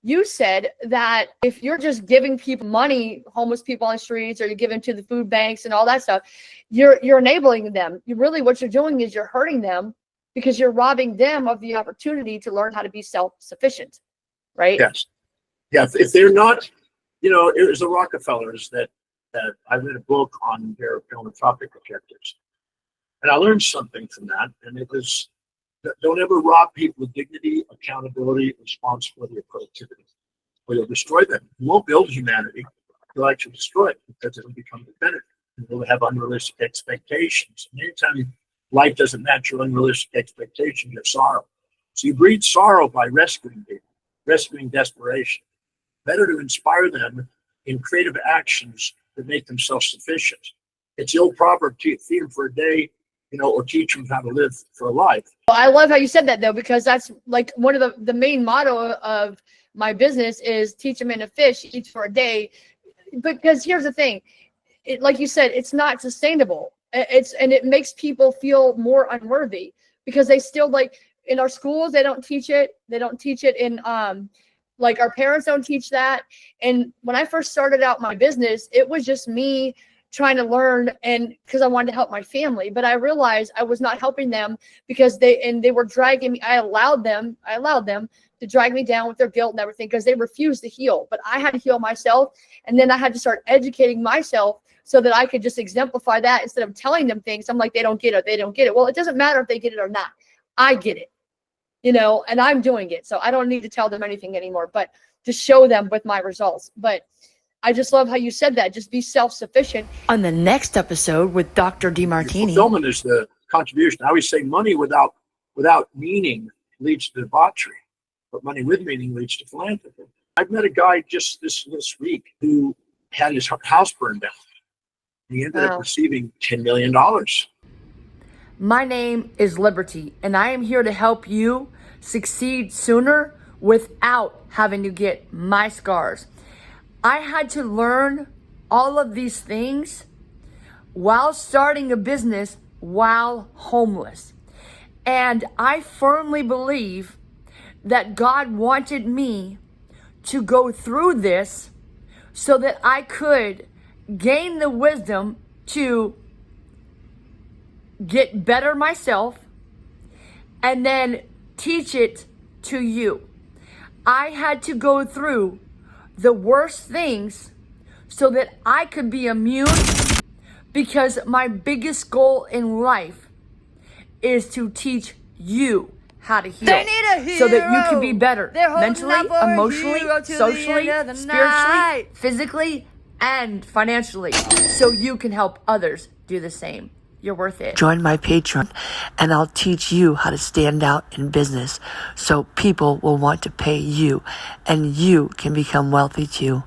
you said that if you're just giving people money, homeless people on the streets, or you're giving to the food banks and all that stuff, you're enabling them. What you're doing is you're hurting them, because you're robbing them of the opportunity to learn how to be self-sufficient, right? Yes. Yeah. If they're not, it was the Rockefellers that I read a book on their philanthropic objectives. And I learned something from that. And it was, don't ever rob people of dignity, accountability, responsibility, or productivity, or you'll destroy them. You won't build humanity. You'll actually destroy it, because it'll become dependent. And you'll have unrealistic expectations. And anytime life doesn't match your unrealistic expectations, you have sorrow. So you breed sorrow by rescuing people, rescuing desperation. Better to inspire them in creative actions that make them self-sufficient. It's the old proverb, feed them for a day, or teach them how to live for a life. I love how you said that, though, because that's like one of the main motto of my business is teach them in a fish, eat for a day. Because here's the thing, like you said, it's not sustainable. It makes people feel more unworthy, because they still, like, in our schools, they don't teach it. They don't teach it in, like, our parents don't teach that. And when I first started out my business, it was just me trying to learn, and because I wanted to help my family, but I realized I was not helping them, because they were dragging me. I allowed them to drag me down with their guilt and everything, because they refused to heal. But I had to heal myself, and then I had to start educating myself so that I could just exemplify that, instead of telling them things. I'm like, they don't get it. Well, it doesn't matter if they get it or not. I get it, and I'm doing it. So I don't need to tell them anything anymore, but to show them with my results. But I just love how you said that. Just be self-sufficient. On the next episode with Dr. Demartini. Fulfillment is the contribution. I always say money without meaning leads to debauchery, but money with meaning leads to philanthropy. I've met a guy just this week who had his house burned down. He ended up receiving $10 million. My name is Liberty, and I am here to help you succeed sooner without having to get my scars. I had to learn all of these things while starting a business while homeless. And I firmly believe that God wanted me to go through this so that I could gain the wisdom to get better myself and then teach it to you. I had to go through the worst things so that I could be immune, because my biggest goal in life is to teach you how to heal. They need a hero. So that you can be better mentally, out for a emotionally, hero till the socially, end of the spiritually, night. physically, and financially, so you can help others do the same. You're worth it. Join my Patreon, and I'll teach you how to stand out in business so people will want to pay you, and you can become wealthy too.